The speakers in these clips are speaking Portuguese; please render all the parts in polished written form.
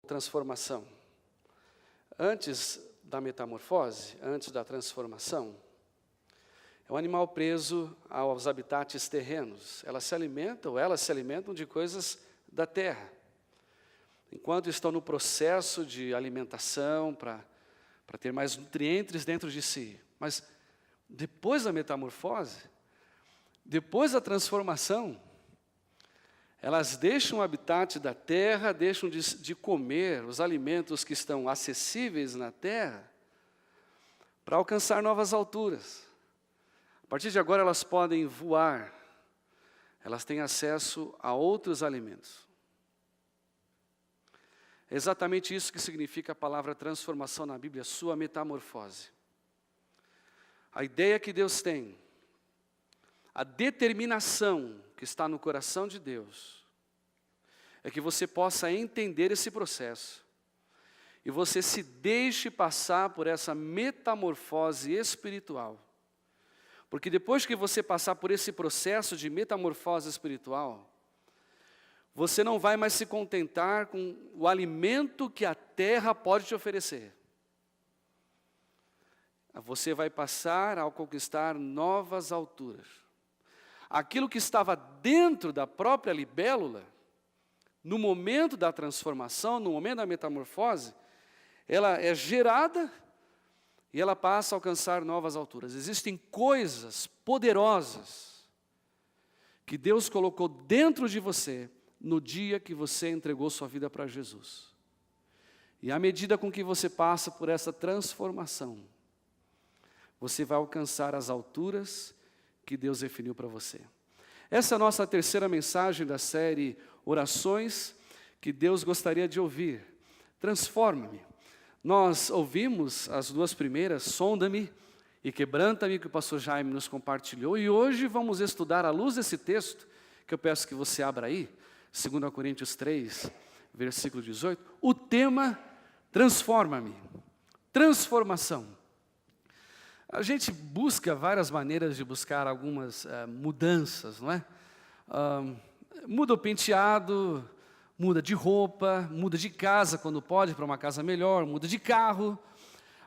transformação. Antes da metamorfose, antes da transformação, é um animal preso aos habitats terrenos. Elas se alimentam de coisas da terra. Enquanto estão no processo de alimentação para ter mais nutrientes dentro de si. Mas depois da metamorfose, depois da transformação, elas deixam o habitat da terra, deixam de comer os alimentos que estão acessíveis na terra, para alcançar novas alturas. A partir de agora elas podem voar, elas têm acesso a outros alimentos. É exatamente isso que significa a palavra transformação na Bíblia, sua metamorfose. A ideia que Deus tem, a determinação que está no coração de Deus, é que você possa entender esse processo, e você se deixe passar por essa metamorfose espiritual. Porque depois que você passar por esse processo de metamorfose espiritual, você não vai mais se contentar com o alimento que a terra pode te oferecer. Você vai passar a conquistar novas alturas. Aquilo que estava dentro da própria libélula, no momento da transformação, no momento da metamorfose, ela é gerada e ela passa a alcançar novas alturas. Existem coisas poderosas que Deus colocou dentro de você no dia que você entregou sua vida para Jesus. E à medida com que você passa por essa transformação, você vai alcançar as alturas que Deus definiu para você. Essa é a nossa terceira mensagem da série Orações que Deus gostaria de ouvir. Transforma-me. Nós ouvimos as duas primeiras, sonda-me e quebranta-me, que o pastor Jaime nos compartilhou. E hoje vamos estudar, à luz desse texto, que eu peço que você abra aí, 2 Coríntios 3, versículo 18, o tema transforma-me, transformação. A gente busca várias maneiras de buscar algumas mudanças, não é? Muda o penteado, muda de roupa, muda de casa quando pode para uma casa melhor, muda de carro,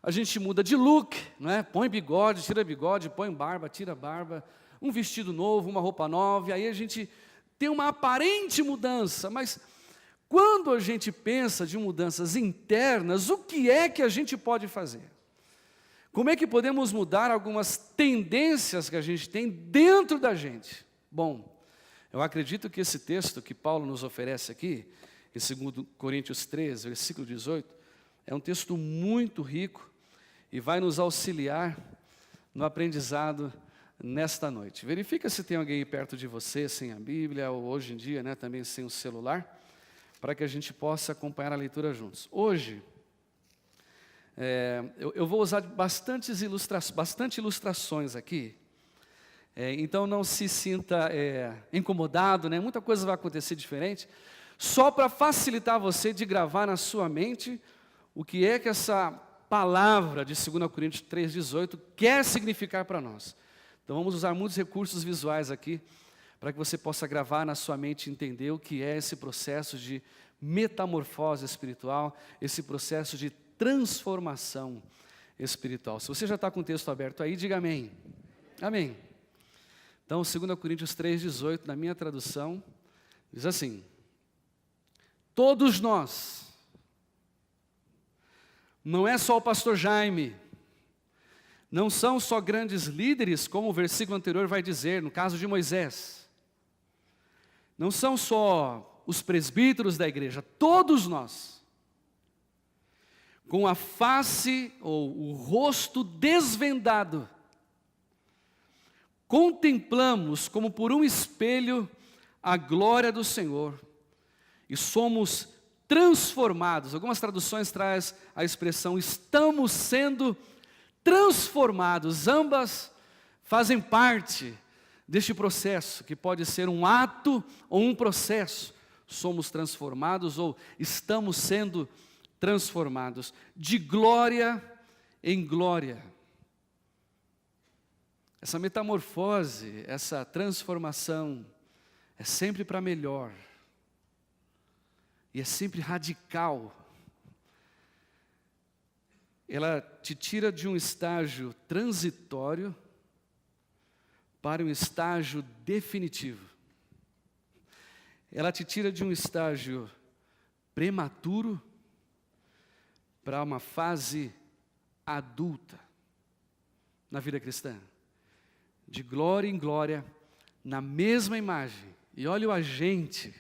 a gente muda de look, não é? Põe bigode, tira bigode, põe barba, tira barba, um vestido novo, uma roupa nova, e aí a gente tem uma aparente mudança, mas quando a gente pensa de mudanças internas, o que é que a gente pode fazer? Como é que podemos mudar algumas tendências que a gente tem dentro da gente? Bom, eu acredito que esse texto que Paulo nos oferece aqui, em 2 Coríntios 3, versículo 18, é um texto muito rico e vai nos auxiliar no aprendizado nesta noite. Verifica se tem alguém perto de você sem a Bíblia, ou hoje em dia, né, também sem o celular, para que a gente possa acompanhar a leitura juntos. Hoje, eu vou usar bastante ilustrações aqui, então não se sinta incomodado, né? Muita coisa vai acontecer diferente, só para facilitar você de gravar na sua mente o que é que essa palavra de 2 Coríntios 3,18 quer significar para nós. Então vamos usar muitos recursos visuais aqui, para que você possa gravar na sua mente e entender o que é esse processo de metamorfose espiritual, esse processo de transformação espiritual. Se você já está com o texto aberto aí, diga amém. Amém. Então, 2 Coríntios 3,18, na minha tradução, diz assim: todos nós, não é só o pastor Jaime, não são só grandes líderes, como o versículo anterior vai dizer, no caso de Moisés, não são só os presbíteros da igreja, todos nós, com a face ou o rosto desvendado, contemplamos como por um espelho a glória do Senhor e somos transformados. Algumas traduções trazem a expressão estamos sendo transformados. Ambas fazem parte deste processo, que pode ser um ato ou um processo. Somos transformados ou estamos sendo transformados de glória em glória. Essa metamorfose, essa transformação é sempre para melhor. E é sempre radical. ela te tira de um estágio transitório para um estágio definitivo. Ela te tira de um estágio prematuro para uma fase adulta na vida cristã. De glória em glória, na mesma imagem. E olha o agente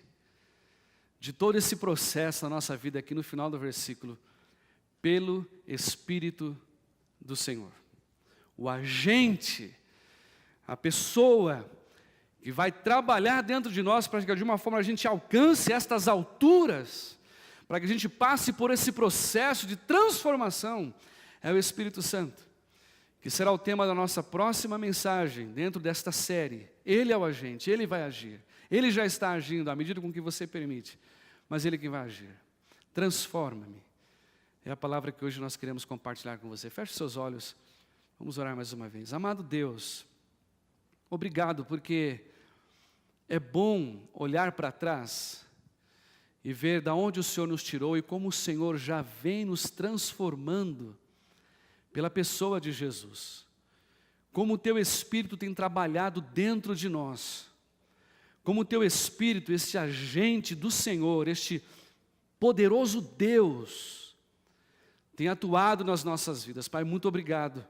de todo esse processo na nossa vida aqui no final do versículo. Pelo Espírito do Senhor. O agente, a pessoa que vai trabalhar dentro de nós para que de uma forma a gente alcance estas alturas, para que a gente passe por esse processo de transformação, é o Espírito Santo, que será o tema da nossa próxima mensagem dentro desta série. Ele é o agente, ele vai agir. Ele já está agindo à medida com que você permite, mas ele que vai agir. Transforma-me. É a palavra que hoje nós queremos compartilhar com você. Feche seus olhos, vamos orar mais uma vez. Amado Deus, obrigado porque é bom olhar para trás e ver de onde o Senhor nos tirou e como o Senhor já vem nos transformando pela pessoa de Jesus. Como o Teu Espírito tem trabalhado dentro de nós. Como o Teu Espírito, este agente do Senhor, este poderoso Deus, tem atuado nas nossas vidas. Pai, muito obrigado.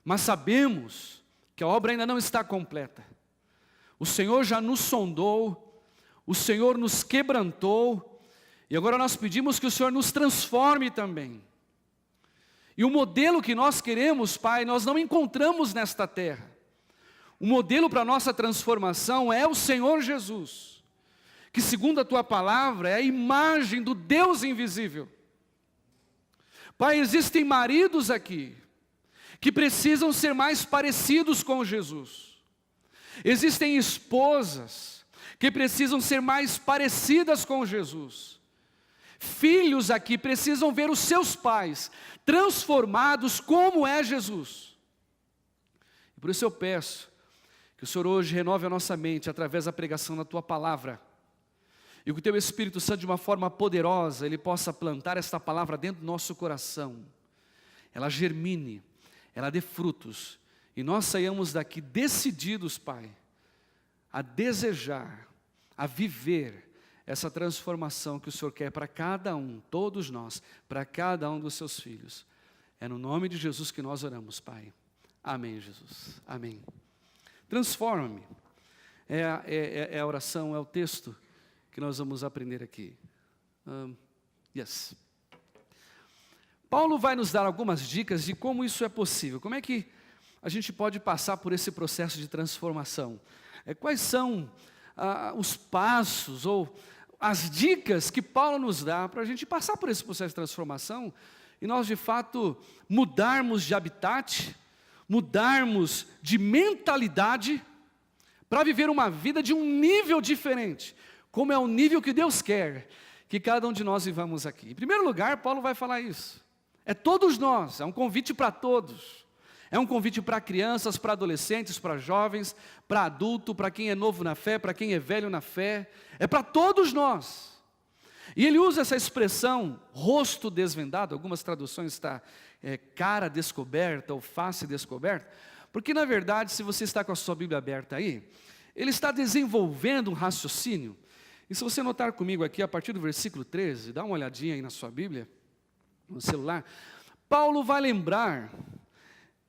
Mas sabemos que a obra ainda não está completa. O Senhor já nos sondou, o Senhor nos quebrantou, e agora nós pedimos que o Senhor nos transforme também. E o modelo que nós queremos, Pai, nós não encontramos nesta terra. O modelo para a nossa transformação é o Senhor Jesus, que segundo a Tua palavra é a imagem do Deus invisível. Pai, existem maridos aqui que precisam ser mais parecidos com Jesus. Existem esposas que precisam ser mais parecidas com Jesus. Filhos aqui precisam ver os seus pais transformados como é Jesus. E por isso eu peço que o Senhor hoje renove a nossa mente através da pregação da Tua palavra. E que o Teu Espírito Santo, de uma forma poderosa, Ele possa plantar esta palavra dentro do nosso coração. Ela germine, ela dê frutos. E nós saiamos daqui decididos, Pai, a desejar, a viver essa transformação que o Senhor quer para cada um, todos nós, para cada um dos Seus filhos. É no nome de Jesus que nós oramos, Pai. Amém, Jesus. Amém. Transforma-me. É a oração, é o texto que nós vamos aprender aqui. Yes. Paulo vai nos dar algumas dicas de como isso é possível. Como é que a gente pode passar por esse processo de transformação? Quais são os passos ou as dicas que Paulo nos dá para a gente passar por esse processo de transformação e nós de fato mudarmos de habitat, mudarmos de mentalidade para viver uma vida de um nível diferente, como é o nível que Deus quer que cada um de nós vivamos aqui. Em primeiro lugar, Paulo vai falar isso. É todos nós, é um convite para todos. É um convite para crianças, para adolescentes, para jovens, para adulto, para quem é novo na fé, para quem é velho na fé. É para todos nós. E ele usa essa expressão, rosto desvendado, algumas traduções está cara descoberta ou face descoberta, porque na verdade, se você está com a sua Bíblia aberta aí, ele está desenvolvendo um raciocínio. E se você notar comigo aqui, a partir do versículo 13, dá uma olhadinha aí na sua Bíblia, no celular, Paulo vai lembrar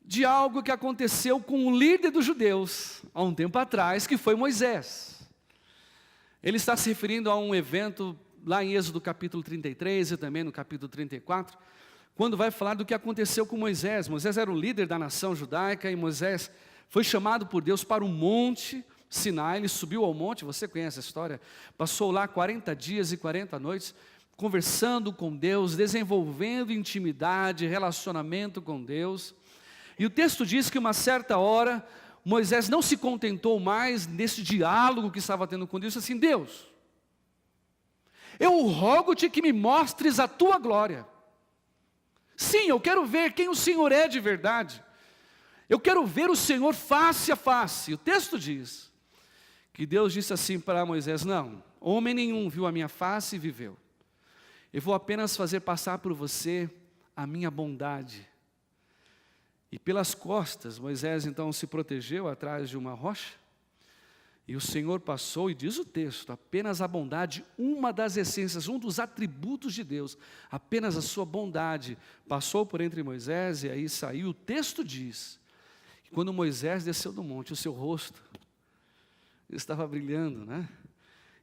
de algo que aconteceu com um líder dos judeus, há um tempo atrás, que foi Moisés. Ele está se referindo a um evento lá em Êxodo capítulo 33 e também no capítulo 34, quando vai falar do que aconteceu com Moisés. Moisés era o líder da nação judaica e Moisés foi chamado por Deus para o monte Sinai. Ele subiu ao monte, você conhece a história, passou lá 40 dias e 40 noites, conversando com Deus, desenvolvendo intimidade, relacionamento com Deus. E o texto diz que uma certa hora, Moisés não se contentou mais nesse diálogo que estava tendo com Deus, disse assim: Deus, eu rogo-te que me mostres a tua glória. Sim, eu quero ver quem o Senhor é de verdade. Eu quero ver o Senhor face a face. O texto diz que Deus disse assim para Moisés: não, homem nenhum viu a minha face e viveu. Eu vou apenas fazer passar por você a minha bondade. E pelas costas, Moisés então se protegeu atrás de uma rocha, e o Senhor passou, e diz o texto, apenas a bondade, uma das essências, um dos atributos de Deus, apenas a sua bondade, passou por entre Moisés, e aí saiu. O texto diz, que quando Moisés desceu do monte, o seu rosto estava brilhando, né?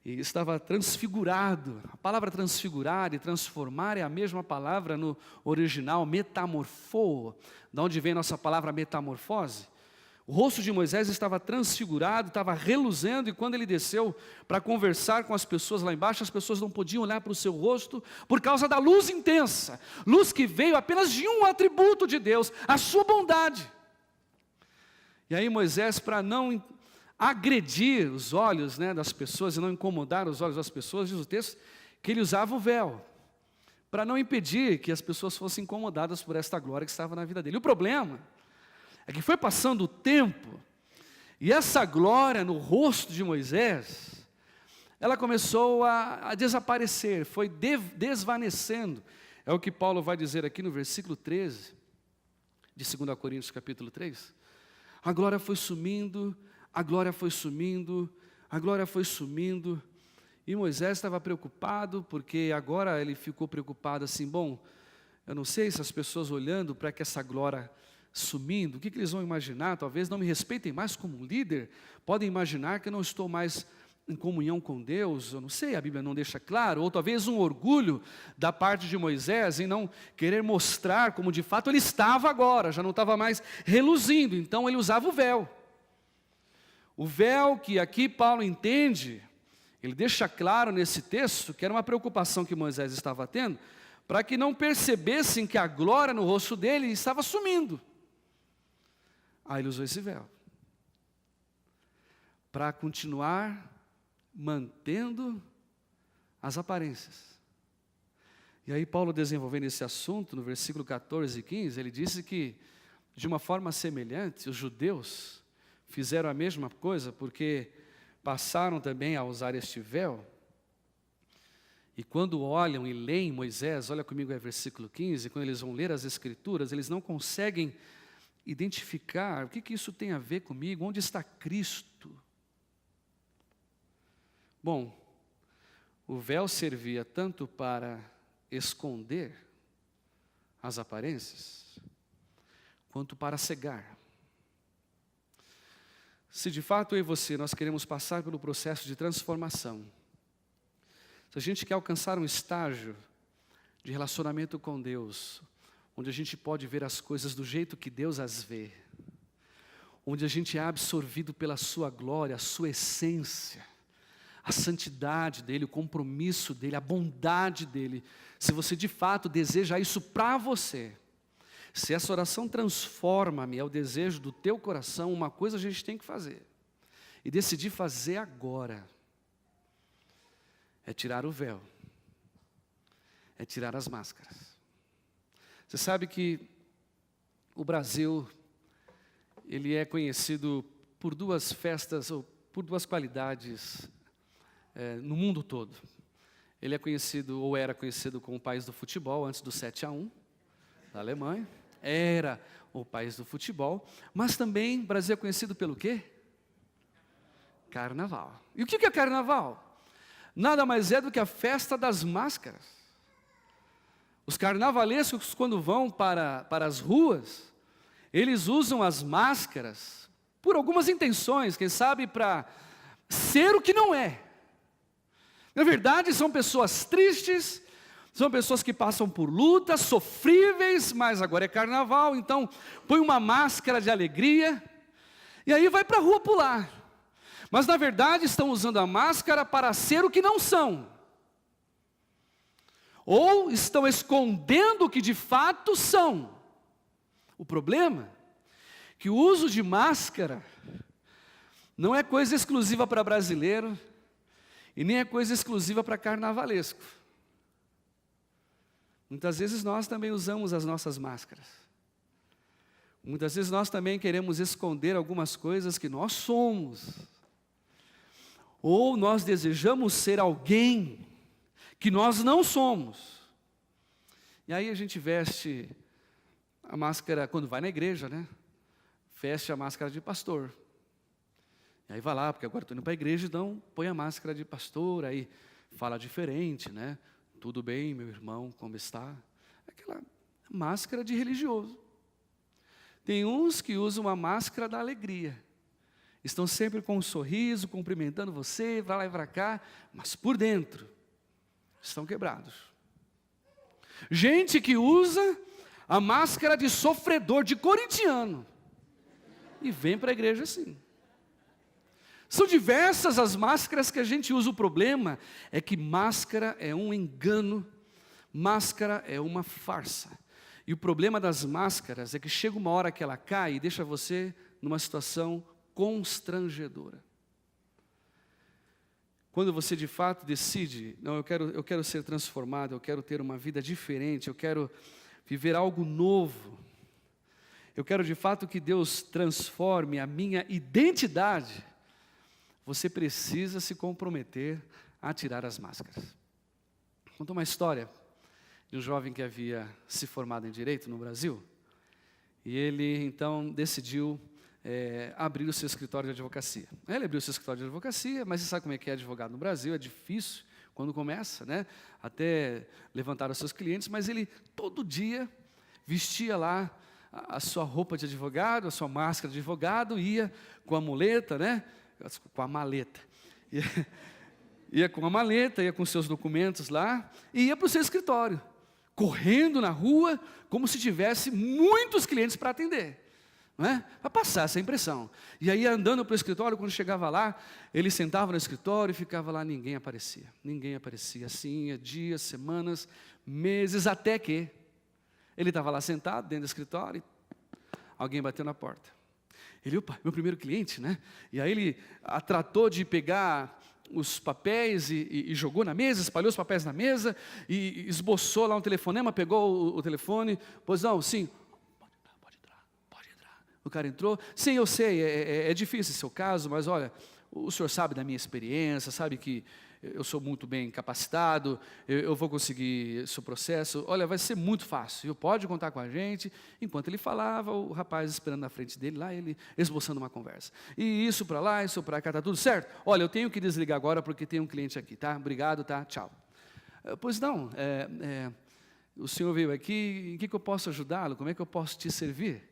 E estava transfigurado. A palavra transfigurar e transformar é a mesma palavra no original, metamorfo, da onde vem nossa palavra metamorfose. O rosto de Moisés estava transfigurado, estava reluzendo, e quando ele desceu para conversar com as pessoas lá embaixo, as pessoas não podiam olhar para o seu rosto por causa da luz intensa, luz que veio apenas de um atributo de Deus, a sua bondade. E aí Moisés, para não agredir os olhos, né, das pessoas e não incomodar os olhos das pessoas, diz o texto que ele usava o véu, para não impedir que as pessoas fossem incomodadas por esta glória que estava na vida dele. O problema é que foi passando o tempo, e essa glória no rosto de Moisés, ela começou a desaparecer, foi desvanecendo. É o que Paulo vai dizer aqui no versículo 13, de 2 Coríntios capítulo 3. A glória foi sumindo, a glória foi sumindo, a glória foi sumindo, e Moisés estava preocupado, porque agora ele ficou preocupado assim, bom, eu não sei se as pessoas olhando para que essa glória sumindo, o que eles vão imaginar? Talvez não me respeitem mais como líder, podem imaginar que eu não estou mais em comunhão com Deus, eu não sei, a Bíblia não deixa claro, ou talvez um orgulho da parte de Moisés em não querer mostrar como de fato ele estava agora, já não estava mais reluzindo, então ele usava o véu. O véu que aqui Paulo entende, ele deixa claro nesse texto que era uma preocupação que Moisés estava tendo, para que não percebessem que a glória no rosto dele estava sumindo. Aí ele usou esse véu, para continuar mantendo as aparências. E aí Paulo, desenvolvendo esse assunto, no versículo 14 e 15, ele disse que, de uma forma semelhante, os judeus fizeram a mesma coisa, porque passaram também a usar este véu. E quando olham e leem Moisés, olha comigo aí versículo 15, quando eles vão ler as Escrituras, eles não conseguem identificar o que isso tem a ver comigo, onde está Cristo. Bom, o véu servia tanto para esconder as aparências, quanto para cegar. Se de fato eu e você, nós queremos passar pelo processo de transformação, se a gente quer alcançar um estágio de relacionamento com Deus, onde a gente pode ver as coisas do jeito que Deus as vê, onde a gente é absorvido pela sua glória, a sua essência, a santidade dEle, o compromisso dEle, a bondade dEle, se você de fato deseja isso para você, se essa oração transforma-me, é o desejo do teu coração, uma coisa a gente tem que fazer, e decidir fazer agora, é tirar o véu, é tirar as máscaras. Você sabe que o Brasil, ele é conhecido por duas festas, ou por duas qualidades no mundo todo. Ele é conhecido, ou era conhecido como o país do futebol, antes do 7-1, da Alemanha. Era o país do futebol, mas também o Brasil é conhecido pelo quê? Carnaval. E o que é carnaval? Nada mais é do que a festa das máscaras. Os carnavalescos, quando vão para as ruas, eles usam as máscaras por algumas intenções, quem sabe para ser o que não é. Na verdade, são pessoas tristes, são pessoas que passam por lutas sofríveis, mas agora é carnaval, então põe uma máscara de alegria, e aí vai para a rua pular. Mas na verdade estão usando a máscara para ser o que não são. Ou estão escondendo o que de fato são. O problema é que o uso de máscara não é coisa exclusiva para brasileiro e nem é coisa exclusiva para carnavalesco. Muitas vezes nós também usamos as nossas máscaras. Muitas vezes nós também queremos esconder algumas coisas que nós somos. Ou nós desejamos ser alguém que nós não somos. E aí a gente veste a máscara, quando vai na igreja, né? Veste a máscara de pastor. E aí vai lá, porque agora estou indo para a igreja, então põe a máscara de pastor, aí fala diferente, né? Tudo bem, meu irmão, como está? Aquela máscara de religioso. Tem uns que usam uma máscara da alegria. Estão sempre com um sorriso, cumprimentando você, vai lá e para cá, mas por dentro estão quebrados. Gente que usa a máscara de sofredor, de corintiano, e vem para a igreja assim. São diversas as máscaras que a gente usa. O problema é que máscara é um engano, máscara é uma farsa. E o problema das máscaras é que chega uma hora que ela cai e deixa você numa situação constrangedora. Quando você de fato decide, não, eu quero ser transformado, eu quero ter uma vida diferente, eu quero viver algo novo, eu quero de fato que Deus transforme a minha identidade, você precisa se comprometer a tirar as máscaras. Conto uma história de um jovem que havia se formado em Direito no Brasil, e ele então decidiu abrir o seu escritório de advocacia. Ele abriu o seu escritório de advocacia, mas você sabe como é que é advogado no Brasil, é difícil quando começa, né? Até levantar os seus clientes, mas ele todo dia vestia lá a sua roupa de advogado, a sua máscara de advogado, ia com a muleta, né? Com a maleta. Ia com a maleta, ia com seus documentos lá, e ia para o seu escritório, correndo na rua, como se tivesse muitos clientes para atender. Não é? Para passar essa impressão. E aí, andando para o escritório, quando chegava lá, ele sentava no escritório e ficava lá, ninguém aparecia. Ninguém aparecia. Assim, ia dias, semanas, meses, até que ele estava lá sentado dentro do escritório e alguém bateu na porta. Ele, opa, meu primeiro cliente, né? E aí ele tratou de pegar os papéis e jogou na mesa, espalhou os papéis na mesa e esboçou lá um telefonema, pegou o telefone, pois não, sim, pode entrar. O cara entrou, sim, eu sei, é difícil esse seu caso, mas olha, o senhor sabe da minha experiência, sabe que eu sou muito bem capacitado, eu vou conseguir esse processo, olha, vai ser muito fácil, pode contar com a gente. Enquanto ele falava, o rapaz esperando na frente dele, lá ele esboçando uma conversa. E isso para lá, isso para cá, está tudo certo? Olha, eu tenho que desligar agora porque tem um cliente aqui, tá? Obrigado, tá? Tchau. Pois não, o senhor veio aqui, em que eu posso ajudá-lo? Como é que eu posso te servir?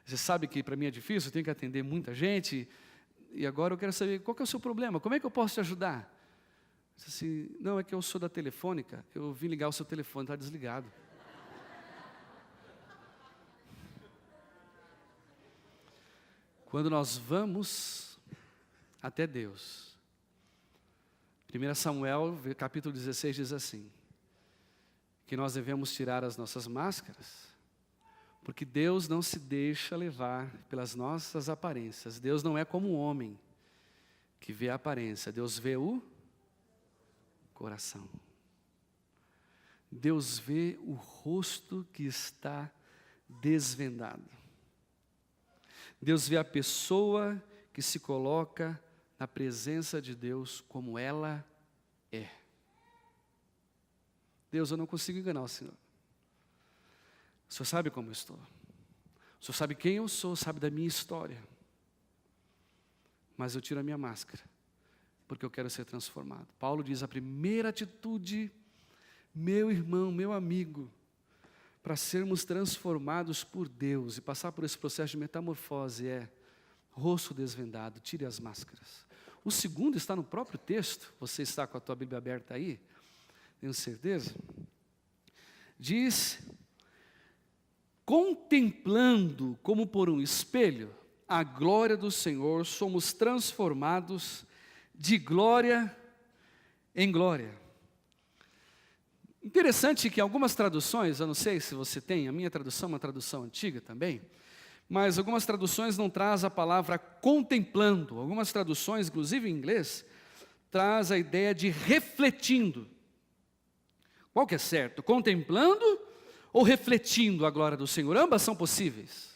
Você sabe que para mim é difícil, eu tenho que atender muita gente, e agora eu quero saber qual que é o seu problema, como é que eu posso te ajudar? Disse assim, não, é que eu sou da Telefônica, eu vim ligar o seu telefone, está desligado. Quando nós vamos até Deus, 1 Samuel, capítulo 16, diz assim, que nós devemos tirar as nossas máscaras, porque Deus não se deixa levar pelas nossas aparências. Deus não é como um homem que vê a aparência, Deus vê o coração. Deus vê o rosto que está desvendado. Deus vê a pessoa que se coloca na presença de Deus como ela é. Deus, eu não consigo enganar o Senhor. O Senhor sabe como eu estou. O Senhor sabe quem eu sou, sabe da minha história. Mas eu tiro a minha máscara, porque eu quero ser transformado. Paulo diz, a primeira atitude, meu irmão, meu amigo, para sermos transformados por Deus e passar por esse processo de metamorfose é rosto desvendado, tire as máscaras. O segundo está no próprio texto, você está com a tua Bíblia aberta aí, tenho certeza. Diz, contemplando como por um espelho a glória do Senhor, somos transformados de glória em glória. Interessante que algumas traduções, eu não sei se você tem, a minha tradução é uma tradução antiga também, mas algumas traduções não trazem a palavra contemplando. Algumas traduções, inclusive em inglês, traz a ideia de refletindo. Qual que é certo? Contemplando ou refletindo a glória do Senhor? Ambas são possíveis.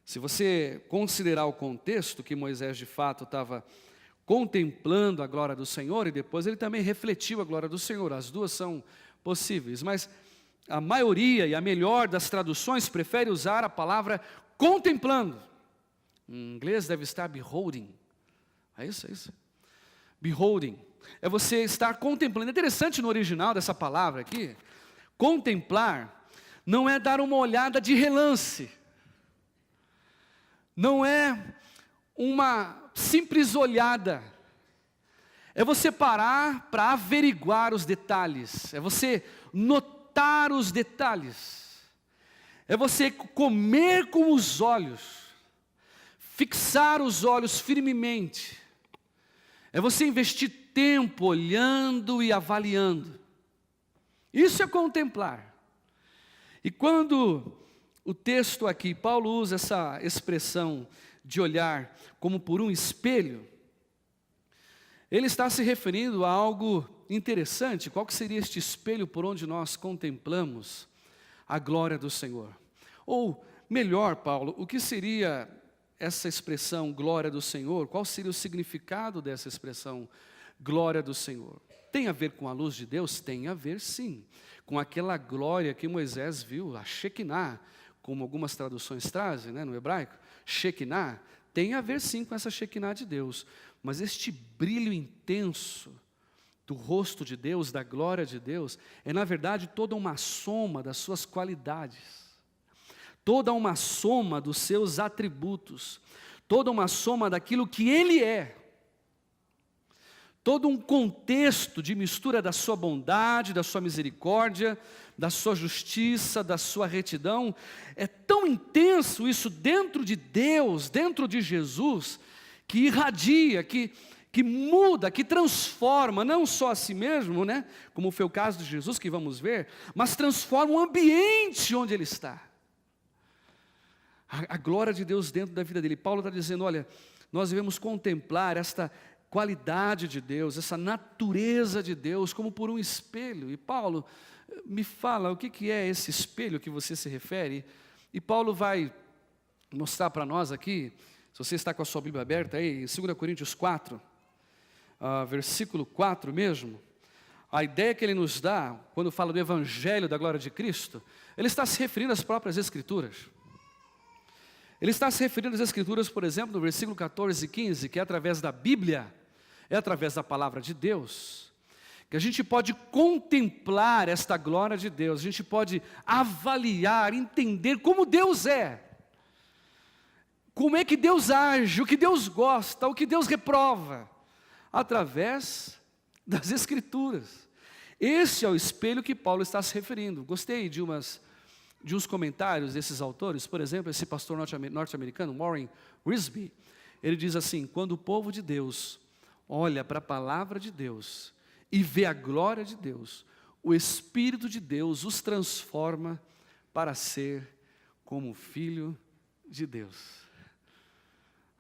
Se você considerar o contexto, que Moisés de fato estava contemplando a glória do Senhor, e depois ele também refletiu a glória do Senhor, as duas são possíveis, mas a maioria e a melhor das traduções prefere usar a palavra contemplando. Em inglês deve estar beholding. É isso. Beholding. É você estar contemplando. É interessante no original dessa palavra aqui, contemplar não é dar uma olhada de relance. Não é uma simples olhada. É você parar para averiguar os detalhes. É você notar os detalhes. É você comer com os olhos. Fixar os olhos firmemente. É você investir tempo olhando e avaliando. Isso é contemplar. E quando o texto aqui, Paulo usa essa expressão de olhar como por um espelho, ele está se referindo a algo interessante. Qual que seria este espelho por onde nós contemplamos a glória do Senhor? Ou, melhor, Paulo, o que seria essa expressão glória do Senhor? Qual seria o significado dessa expressão glória do Senhor? Tem a ver com a luz de Deus? Tem a ver, sim. Com aquela glória que Moisés viu, a Shekinah, como algumas traduções trazem, no hebraico, Shekinah, tem a ver sim com essa Shekinah de Deus. Mas este brilho intenso do rosto de Deus, da glória de Deus, é na verdade toda uma soma das suas qualidades, toda uma soma dos seus atributos, toda uma soma daquilo que Ele é. Todo um contexto de mistura da sua bondade, da sua misericórdia, da sua justiça, da sua retidão. É tão intenso isso dentro de Deus, dentro de Jesus, que irradia, que muda, que transforma, não só a si mesmo, como foi o caso de Jesus que vamos ver, mas transforma o ambiente onde Ele está. A glória de Deus dentro da vida dele. Paulo está dizendo, olha, nós devemos contemplar esta qualidade de Deus, essa natureza de Deus, como por um espelho. E Paulo, me fala, o que é esse espelho que você se refere? E Paulo vai mostrar para nós aqui, se você está com a sua Bíblia aberta aí, em 2 Coríntios 4, versículo 4 mesmo, a ideia que ele nos dá, quando fala do Evangelho da glória de Cristo, ele está se referindo às próprias Escrituras. Ele está se referindo às Escrituras, por exemplo, no versículo 14 e 15, que é através da Bíblia, é através da palavra de Deus, que a gente pode contemplar esta glória de Deus, a gente pode avaliar, entender como Deus é, como é que Deus age, o que Deus gosta, o que Deus reprova, através das Escrituras. Esse é o espelho que Paulo está se referindo. Gostei de uns comentários desses autores, por exemplo, esse pastor norte-americano, Warren Wiersbe, ele diz assim, quando o povo de Deus olha para a palavra de Deus e vê a glória de Deus, o Espírito de Deus os transforma para ser como filho de Deus.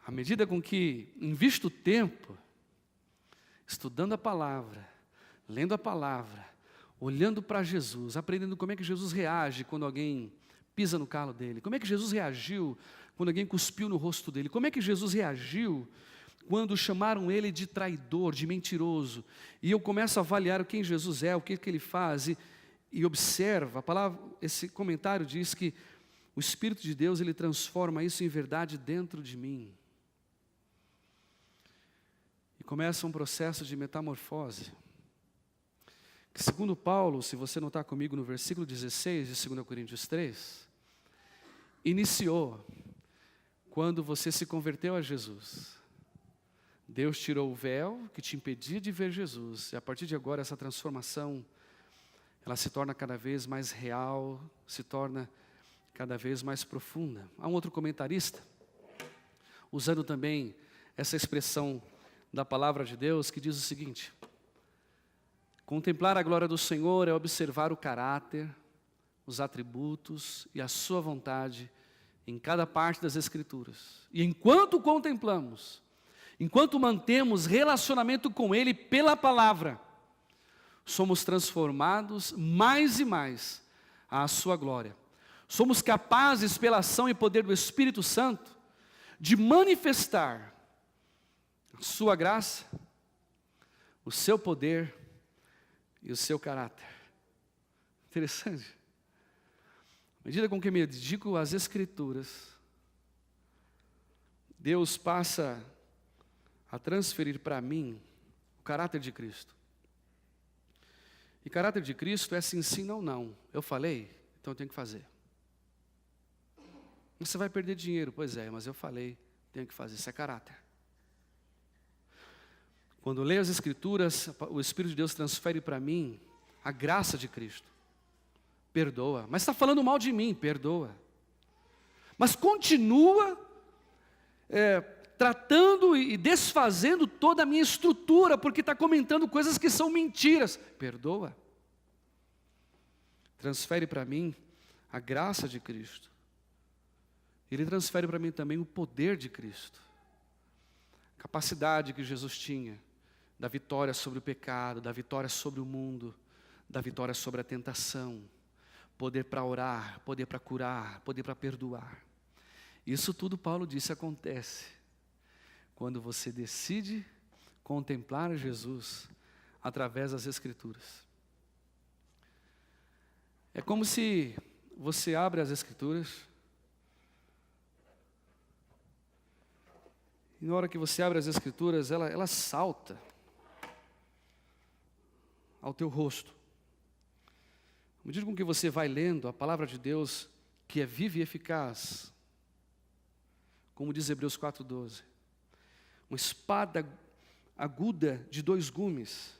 À medida com que invisto tempo estudando a palavra, lendo a palavra, olhando para Jesus, aprendendo como é que Jesus reage quando alguém pisa no calo dele, como é que Jesus reagiu quando alguém cuspiu no rosto dele, como é que Jesus reagiu quando chamaram ele de traidor, de mentiroso, e eu começo a avaliar quem Jesus é, o que ele faz, e observa, a palavra, esse comentário diz que o Espírito de Deus, ele transforma isso em verdade dentro de mim, e começa um processo de metamorfose, que segundo Paulo, se você notar comigo no versículo 16 de 2 Coríntios 3, iniciou quando você se converteu a Jesus. Deus tirou o véu que te impedia de ver Jesus, e a partir de agora essa transformação, ela se torna cada vez mais real, se torna cada vez mais profunda. Há um outro comentarista, usando também essa expressão da palavra de Deus, que diz o seguinte: contemplar a glória do Senhor é observar o caráter, os atributos e a sua vontade em cada parte das Escrituras. E enquanto contemplamos, enquanto mantemos relacionamento com Ele pela palavra, somos transformados mais e mais à sua glória. Somos capazes, pela ação e poder do Espírito Santo, de manifestar a sua graça, o seu poder e o seu caráter. Interessante. À medida com que me dedico às Escrituras, Deus passa a transferir para mim o caráter de Cristo. E caráter de Cristo é sim, sim, não, não. Eu falei, então eu tenho que fazer. Você vai perder dinheiro, pois é, mas eu falei, tenho que fazer. Isso é caráter. Quando eu leio as Escrituras, o Espírito de Deus transfere para mim a graça de Cristo. Perdoa. Mas está falando mal de mim, perdoa. Mas continua tratando e desfazendo toda a minha estrutura, porque está comentando coisas que são mentiras. Perdoa. Transfere para mim a graça de Cristo. Ele transfere para mim também o poder de Cristo. A capacidade que Jesus tinha da vitória sobre o pecado, da vitória sobre o mundo, da vitória sobre a tentação. Poder para orar, poder para curar, poder para perdoar. Isso tudo, Paulo disse, acontece quando você decide contemplar Jesus através das Escrituras. É como se você abre as Escrituras e na hora que você abre as Escrituras, ela salta ao teu rosto. À medida com que você vai lendo a palavra de Deus, que é viva e eficaz, como diz Hebreus 4:12, uma espada aguda de 2 gumes,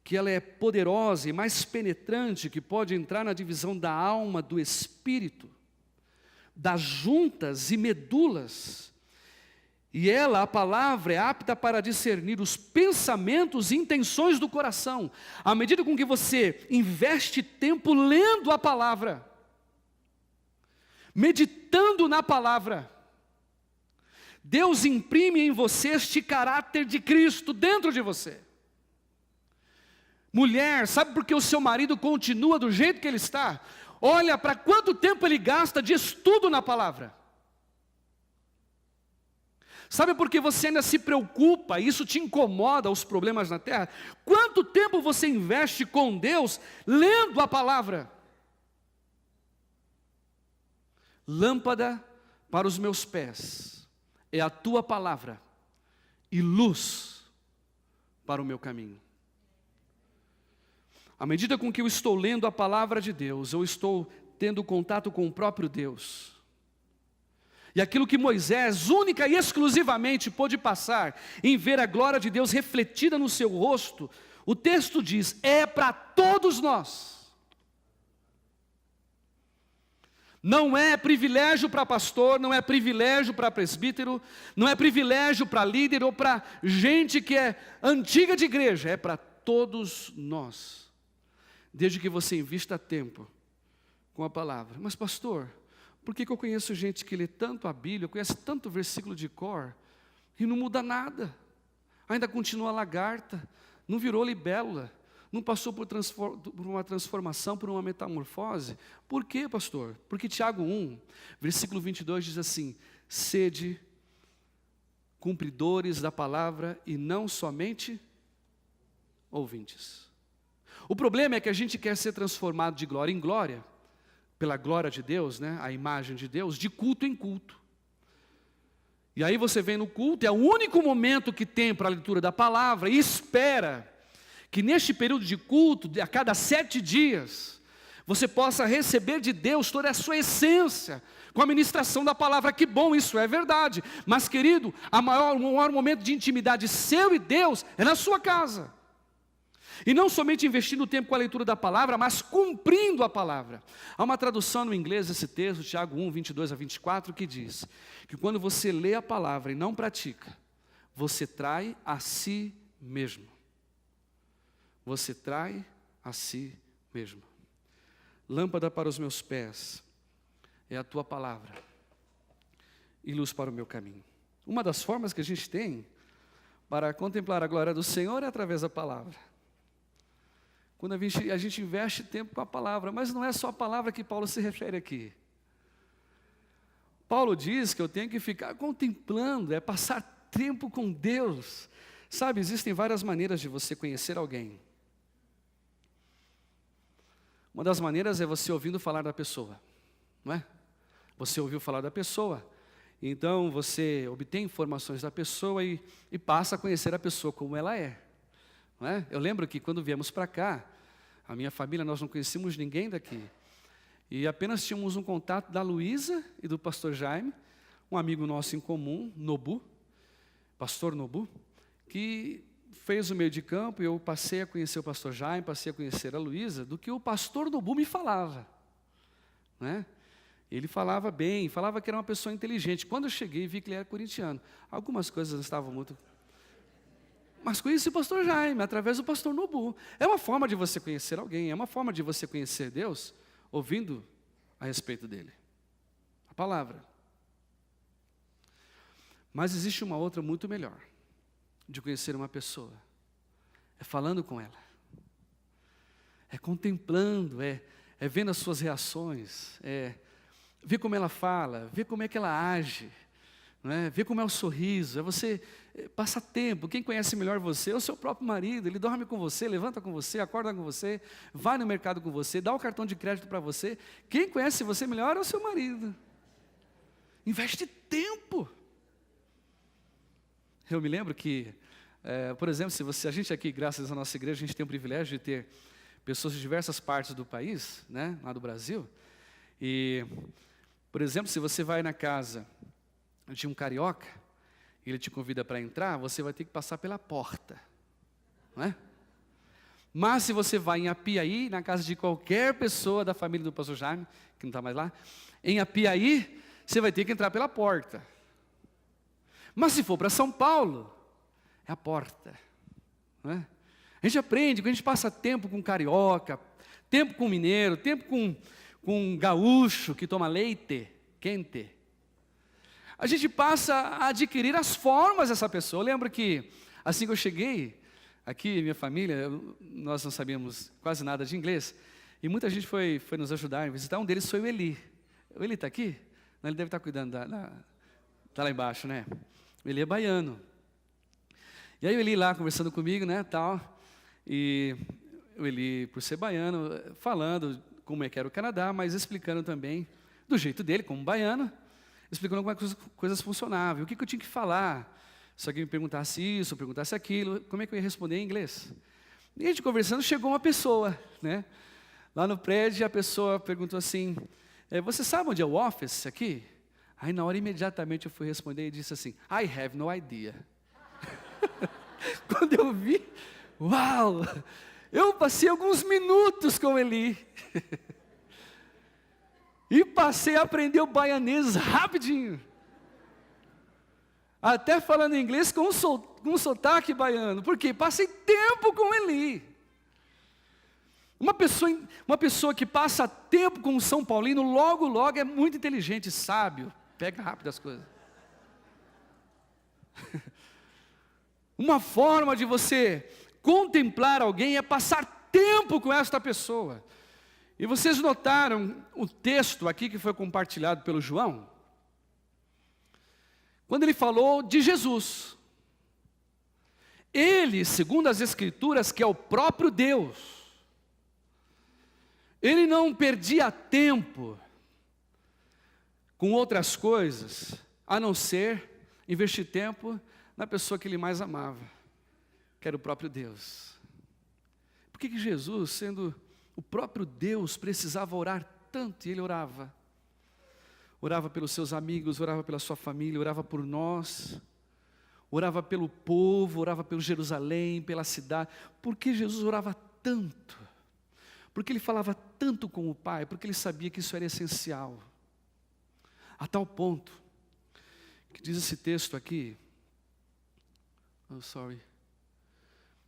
que ela é poderosa e mais penetrante, que pode entrar na divisão da alma, do espírito, das juntas e medulas, e ela, a palavra, é apta para discernir os pensamentos e intenções do coração. À medida com que você investe tempo lendo a palavra, meditando na palavra, Deus imprime em você este caráter de Cristo dentro de você. Mulher, sabe por que o seu marido continua do jeito que ele está? Olha para quanto tempo ele gasta de estudo na palavra. Sabe por que você ainda se preocupa, isso te incomoda, os problemas na terra? Quanto tempo você investe com Deus lendo a palavra? Lâmpada para os meus pés é a tua palavra e luz para o meu caminho. À medida com que eu estou lendo a palavra de Deus, eu estou tendo contato com o próprio Deus. E aquilo que Moisés, única e exclusivamente, pôde passar em ver a glória de Deus refletida no seu rosto, o texto diz, é para todos nós. Não é privilégio para pastor, não é privilégio para presbítero, não é privilégio para líder ou para gente que é antiga de igreja, é para todos nós. Desde que você invista tempo com a palavra. Mas pastor, por que eu conheço gente que lê tanto a Bíblia, conhece tanto versículo de cor, e não muda nada? Ainda continua lagarta, não virou libélula, não passou por uma transformação, por uma metamorfose. Por quê, pastor? Porque Tiago 1, versículo 22 diz assim, sede cumpridores da palavra e não somente ouvintes. O problema é que a gente quer ser transformado de glória em glória, pela glória de Deus, né, a imagem de Deus, de culto em culto. E aí você vem no culto, é o único momento que tem para a leitura da palavra, e espera que neste período de culto, a cada 7 dias, você possa receber de Deus toda a sua essência, com a ministração da palavra. Que bom, isso é verdade. Mas querido, o maior momento de intimidade seu e Deus é na sua casa. E não somente investindo tempo com a leitura da palavra, mas cumprindo a palavra. Há uma tradução no inglês desse texto, Tiago 1, 22 a 24, que diz que quando você lê a palavra e não pratica, você trai a si mesmo. Você trai a si mesmo. Lâmpada para os meus pés é a tua palavra e luz para o meu caminho. Uma das formas que a gente tem para contemplar a glória do Senhor é através da palavra. Quando a gente investe tempo com a palavra, mas não é só a palavra que Paulo se refere aqui. Paulo diz que eu tenho que ficar contemplando, é passar tempo com Deus. Sabe, existem várias maneiras de você conhecer alguém. Uma das maneiras é você ouvindo falar da pessoa. não é? Você ouviu falar da pessoa, então você obtém informações da pessoa e passa a conhecer a pessoa como ela é, não é? Eu lembro que quando viemos para cá, a minha família, nós não conhecíamos ninguém daqui, e apenas tínhamos um contato da Luísa e do pastor Jaime, um amigo nosso em comum, Nobu, pastor Nobu, que fez o meio de campo, e eu passei a conhecer o pastor Jaime, passei a conhecer a Luísa, do que o pastor Nobu me falava, né? Ele falava bem, falava que era uma pessoa inteligente. Quando eu cheguei, vi que ele era corintiano. Algumas coisas não estavam muito... Mas conheci o pastor Jaime, através do pastor Nobu. É uma forma de você conhecer alguém, é uma forma de você conhecer Deus, ouvindo a respeito dele. A palavra. Mas existe uma outra muito melhor, de conhecer uma pessoa. É falando com ela. É contemplando, é vendo as suas reações, ver como ela fala, ver como é que ela age, não é? Ver como é o sorriso, é você passar tempo. Quem conhece melhor você é o seu próprio marido, ele dorme com você, levanta com você, acorda com você, vai no mercado com você, dá o cartão de crédito para você. Quem conhece você melhor é o seu marido. Investe tempo. Eu me lembro que, por exemplo, a gente aqui, graças à nossa igreja, a gente tem o privilégio de ter pessoas de diversas partes do país, né, lá do Brasil, e... Por exemplo, se você vai na casa de um carioca, e ele te convida para entrar, você vai ter que passar pela porta, não é? Mas se você vai em Apiaí, na casa de qualquer pessoa da família do pastor Jaime, que não está mais lá, em Apiaí, você vai ter que entrar pela porta. Mas se for para São Paulo, é a porta, não é? A gente aprende, quando a gente passa tempo com carioca, tempo com mineiro, tempo com um gaúcho que toma leite quente, a gente passa a adquirir as formas dessa pessoa. Eu lembro que, assim que eu cheguei, aqui, minha família, nós não sabíamos quase nada de inglês, e muita gente foi nos ajudar, visitar. Um deles foi o Eli. O Eli está aqui? Não, ele deve estar cuidando está lá embaixo, né? O Eli é baiano. E aí o Eli lá conversando comigo, né, tal, e o Eli, por ser baiano, falando como é que era o Canadá, mas explicando também, do jeito dele, como baiano, explicando como é que as coisas funcionavam, o que eu tinha que falar, se alguém me perguntasse isso, perguntasse aquilo, como é que eu ia responder em inglês. E a gente conversando, chegou uma pessoa, né, lá no prédio, a pessoa perguntou assim, você sabe onde é o office aqui? Aí na hora, imediatamente, eu fui responder e disse assim, I have no idea. Quando eu vi, uau! Eu passei alguns minutos com Eli. E passei a aprender o baianês rapidinho. Até falando inglês com um sotaque baiano. Por quê? Passei tempo com Eli. Uma pessoa que passa tempo com um São Paulino, logo é muito inteligente, sábio. Pega rápido as coisas. Uma forma de você contemplar alguém é passar tempo com esta pessoa. E vocês notaram o texto aqui que foi compartilhado pelo João? Quando ele falou de Jesus. Ele, segundo as Escrituras, que é o próprio Deus, ele não perdia tempo com outras coisas, a não ser investir tempo na pessoa que ele mais amava, que era o próprio Deus. Por que Jesus, sendo o próprio Deus, precisava orar tanto? E ele orava. Orava pelos seus amigos, orava pela sua família, orava por nós, orava pelo povo, orava pelo Jerusalém, pela cidade. Por que Jesus orava tanto? Porque ele falava tanto com o Pai, porque ele sabia que isso era essencial. A tal ponto, que diz esse texto aqui,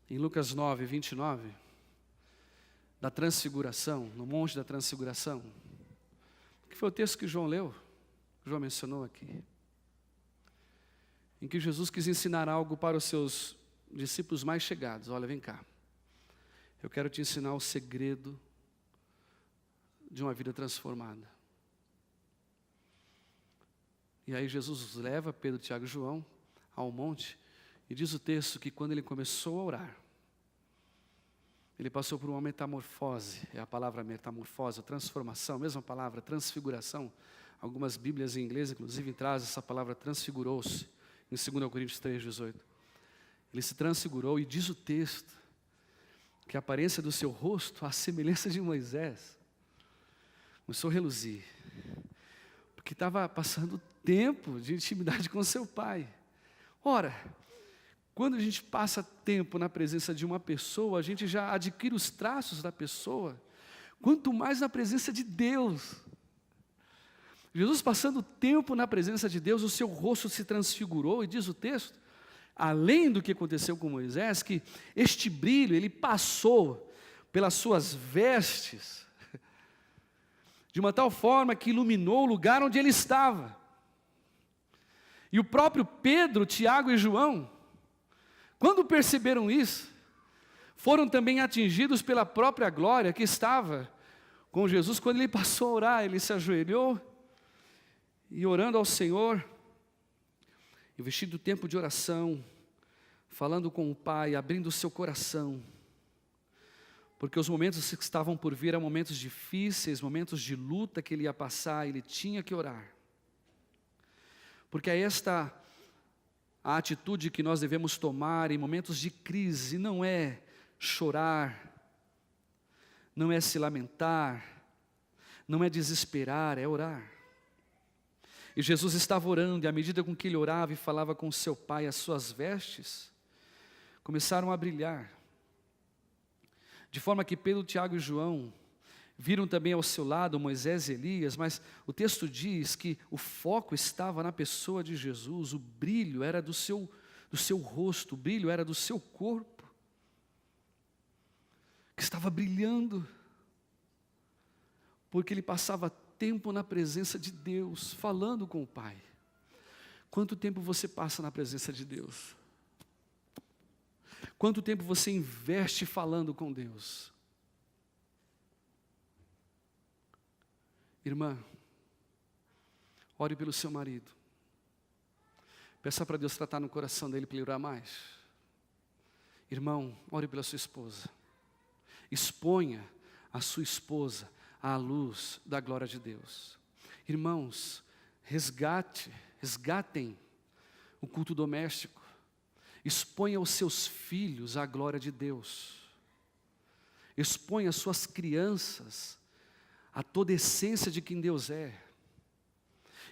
em Lucas 9, 29, da transfiguração, no Monte da Transfiguração, que foi o texto que João leu, João mencionou aqui, em que Jesus quis ensinar algo para os seus discípulos mais chegados. Olha, vem cá, eu quero te ensinar o segredo de uma vida transformada. E aí Jesus leva Pedro, Tiago e João ao monte, e diz o texto que quando ele começou a orar, Ele passou por uma metamorfose, é a palavra metamorfose, transformação, mesma palavra, transfiguração. Algumas Bíblias em inglês, inclusive, trazem essa palavra transfigurou-se, em 2 Coríntios 3,18. Ele se transfigurou e diz o texto que a aparência do seu rosto, a semelhança de Moisés, começou a reluzir, porque estava passando tempo de intimidade com seu pai. Ora, quando a gente passa tempo na presença de uma pessoa, a gente já adquire os traços da pessoa, quanto mais na presença de Deus. Jesus passando tempo na presença de Deus, o seu rosto se transfigurou, e diz o texto, além do que aconteceu com Moisés, que este brilho, ele passou pelas suas vestes, de uma tal forma que iluminou o lugar onde ele estava. E o próprio Pedro, Tiago e João, quando perceberam isso, foram também atingidos pela própria glória que estava com Jesus. Quando ele passou a orar, ele se ajoelhou e orando ao Senhor, investindo do tempo de oração, falando com o Pai, abrindo o seu coração, porque os momentos que estavam por vir eram momentos difíceis, momentos de luta que ele ia passar, ele tinha que orar. Porque é esta a atitude que nós devemos tomar em momentos de crise, não é chorar, não é se lamentar, não é desesperar, é orar. E Jesus estava orando, e à medida com que ele orava e falava com seu pai, as suas vestes começaram a brilhar. De forma que Pedro, Tiago e João viram também ao seu lado Moisés e Elias, mas o texto diz que o foco estava na pessoa de Jesus, o brilho era do seu rosto, o brilho era do seu corpo, que estava brilhando, porque ele passava tempo na presença de Deus, falando com o Pai. Quanto tempo você passa na presença de Deus? Quanto tempo você investe falando com Deus? Irmã, ore pelo seu marido. Peça para Deus tratar no coração dele para ele orar mais. Irmão, ore pela sua esposa. Exponha a sua esposa à luz da glória de Deus. Irmãos, resgatem o culto doméstico. Exponha os seus filhos à glória de Deus. Exponha as suas crianças a toda a essência de quem Deus é.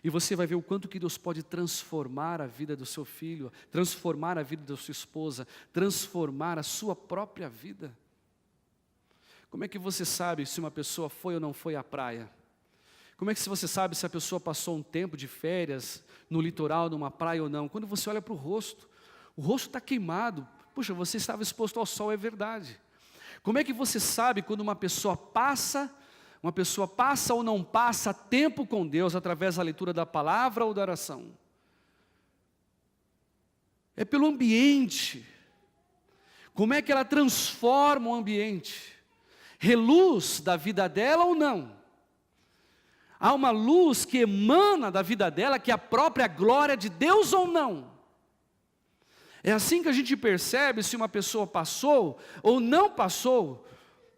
E você vai ver o quanto que Deus pode transformar a vida do seu filho, transformar a vida da sua esposa, transformar a sua própria vida. Como é que você sabe se uma pessoa foi ou não foi à praia? Como é que você sabe se a pessoa passou um tempo de férias no litoral, numa praia ou não? Quando você olha para o rosto está queimado. Puxa, você estava exposto ao sol, é verdade. Como é que você sabe quando uma pessoa passa ou não passa tempo com Deus através da leitura da palavra ou da oração? É pelo ambiente. Como é que ela transforma o ambiente? Reluz da vida dela ou não? Há uma luz que emana da vida dela, que é a própria glória de Deus ou não? É assim que a gente percebe se uma pessoa passou ou não passou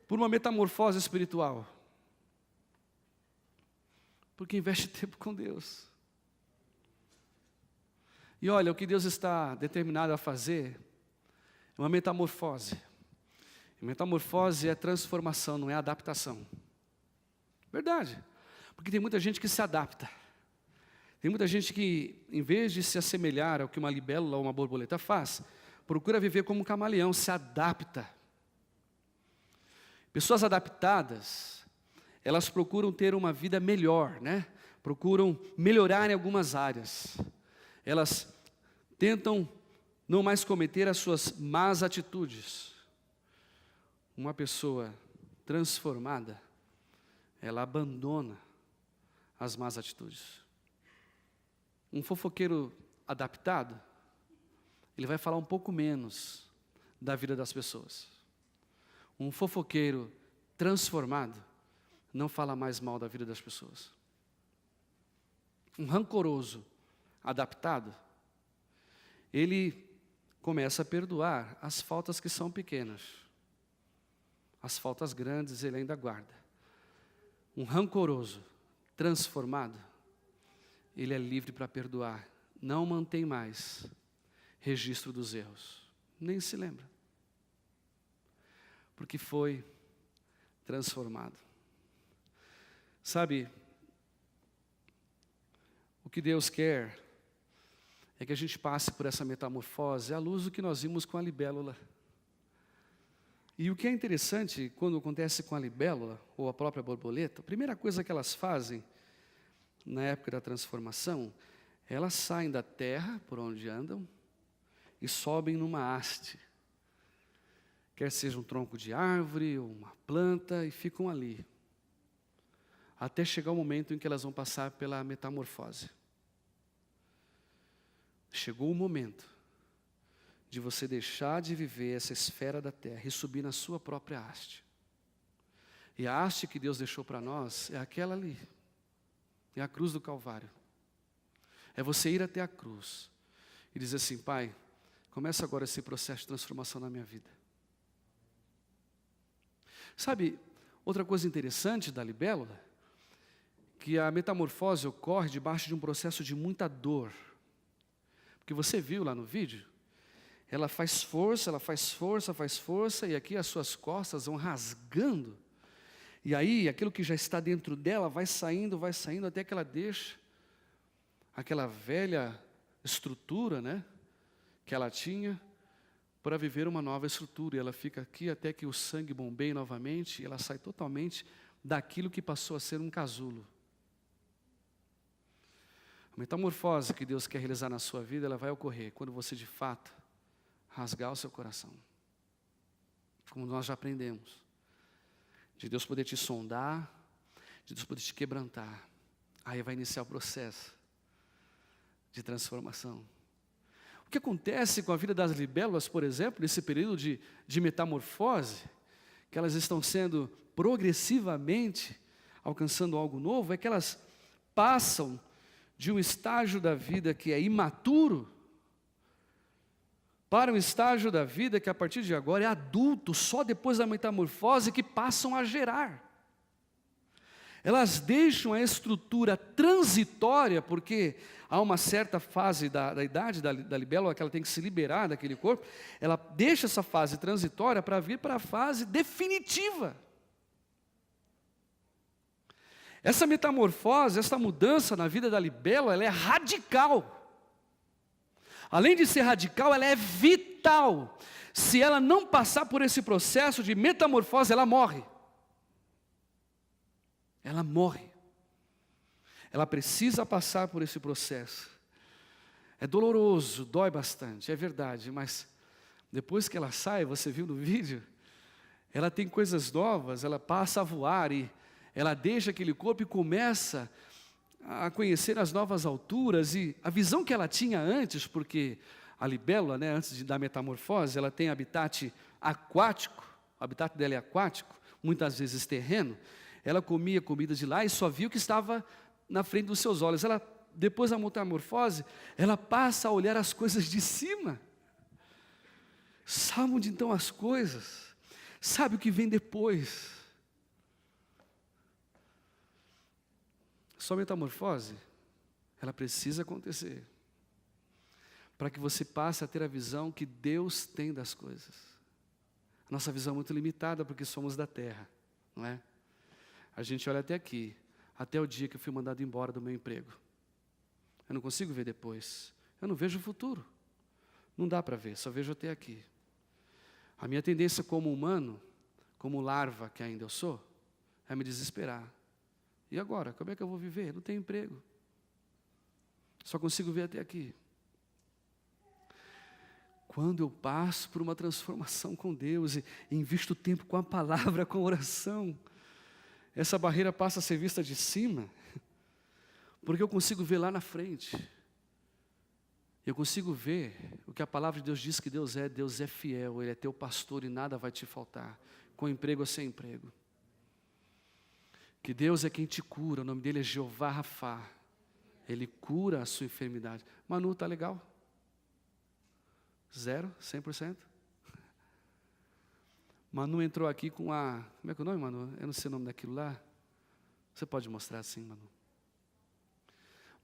por uma metamorfose espiritual. Porque investe tempo com Deus. E olha, o que Deus está determinado a fazer é uma metamorfose. Metamorfose é transformação, não é adaptação. Verdade. Porque tem muita gente que se adapta. Tem muita gente que, em vez de se assemelhar ao que uma libélula ou uma borboleta faz, procura viver como um camaleão, se adapta. Pessoas adaptadas, elas procuram ter uma vida melhor, né? Procuram melhorar em algumas áreas. Elas tentam não mais cometer as suas más atitudes. Uma pessoa transformada, ela abandona as más atitudes. Um fofoqueiro adaptado, ele vai falar um pouco menos da vida das pessoas. Um fofoqueiro transformado não fala mais mal da vida das pessoas. Um rancoroso adaptado, ele começa a perdoar as faltas que são pequenas. as faltas grandes ele ainda guarda. Um rancoroso, transformado, ele é livre para perdoar. Não mantém mais registro dos erros. Nem se lembra. Porque foi transformado. Sabe, o que Deus quer é que a gente passe por essa metamorfose à luz do que nós vimos com a libélula. E o que é interessante, quando acontece com a libélula, ou a própria borboleta, a primeira coisa que elas fazem, na época da transformação, elas saem da terra, por onde andam, e sobem numa haste. Quer seja um tronco de árvore, ou uma planta, e ficam ali. Até chegar o momento em que elas vão passar pela metamorfose. Chegou o momento de você deixar de viver essa esfera da terra e subir na sua própria haste. E a haste que Deus deixou para nós é aquela ali. É a cruz do Calvário. É você ir até a cruz e dizer assim: Pai, começa agora esse processo de transformação na minha vida. Sabe, outra coisa interessante da libélula, que a metamorfose ocorre debaixo de um processo de muita dor. Porque você viu lá no vídeo, ela faz força, e aqui as suas costas vão rasgando. E aí, aquilo que já está dentro dela vai saindo, até que ela deixa aquela velha estrutura, né, que ela tinha, para viver uma nova estrutura. E ela fica aqui até que o sangue bombeie novamente, e ela sai totalmente daquilo que passou a ser um casulo. A metamorfose que Deus quer realizar na sua vida, ela vai ocorrer quando você de fato rasgar o seu coração. Como nós já aprendemos. De Deus poder te sondar, de Deus poder te quebrantar. Aí vai iniciar o processo de transformação. O que acontece com a vida das libélulas, por exemplo, nesse período de metamorfose, que elas estão sendo progressivamente alcançando algo novo, é que elas passam de um estágio da vida que é imaturo para um estágio da vida que a partir de agora é adulto, só depois da metamorfose que passam a gerar. Elas deixam a estrutura transitória, porque há uma certa fase da idade da libélula que ela tem que se liberar daquele corpo, ela deixa essa fase transitória para vir para a fase definitiva. Essa metamorfose, essa mudança na vida da libélula, ela é radical. Além de ser radical, ela é vital. Se ela não passar por esse processo de metamorfose, ela morre. Ela morre. Ela precisa passar por esse processo. É doloroso, dói bastante, é verdade, mas depois que ela sai, você viu no vídeo, ela tem coisas novas, ela passa a voar e ela deixa aquele corpo e começa a conhecer as novas alturas, e a visão que ela tinha antes, porque a libélula, né, antes da metamorfose, ela tem habitat aquático, o habitat dela é aquático, muitas vezes terreno, ela comia comida de lá e só via o que estava na frente dos seus olhos. Ela, depois da metamorfose, ela passa a olhar as coisas de cima. Sabe onde estão as coisas? Sabe o que vem depois? Sua metamorfose, ela precisa acontecer para que você passe a ter a visão que Deus tem das coisas. A nossa visão é muito limitada porque somos da terra, não é? A gente olha até aqui, até o dia que eu fui mandado embora do meu emprego. Eu não consigo ver depois, eu não vejo o futuro. Não dá para ver, só vejo até aqui. A minha tendência como humano, como larva que ainda eu sou, é me desesperar. E agora, como é que eu vou viver? Não tenho emprego. Só consigo ver até aqui. Quando eu passo por uma transformação com Deus e invisto tempo com a palavra, com a oração, essa barreira passa a ser vista de cima, porque eu consigo ver lá na frente. Eu consigo ver o que a palavra de Deus diz que Deus é fiel, Ele é teu pastor e nada vai te faltar, com emprego ou sem emprego. Que Deus é quem te cura, o nome dele é Jeová Rafá. Ele cura a sua enfermidade. Manu, tá legal? 0, 100%? Manu entrou aqui com a... Como é que é o nome, Manu? Eu não sei o nome daquilo lá. Você pode mostrar assim, Manu?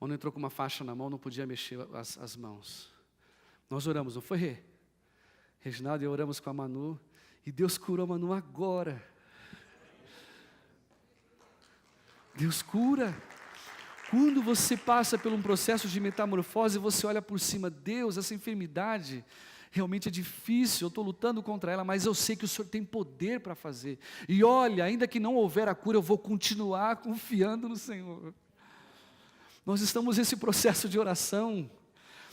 Manu entrou com uma faixa na mão, não podia mexer as mãos. Nós oramos, não foi, Rê? Reginaldo e eu oramos com a Manu. E Deus curou a Manu agora. Deus cura. Quando você passa por um processo de metamorfose, você olha por cima, Deus, essa enfermidade realmente é difícil, eu estou lutando contra ela, mas eu sei que o Senhor tem poder para fazer. E olha, ainda que não houver a cura, eu vou continuar confiando no Senhor. Nós estamos nesse processo de oração.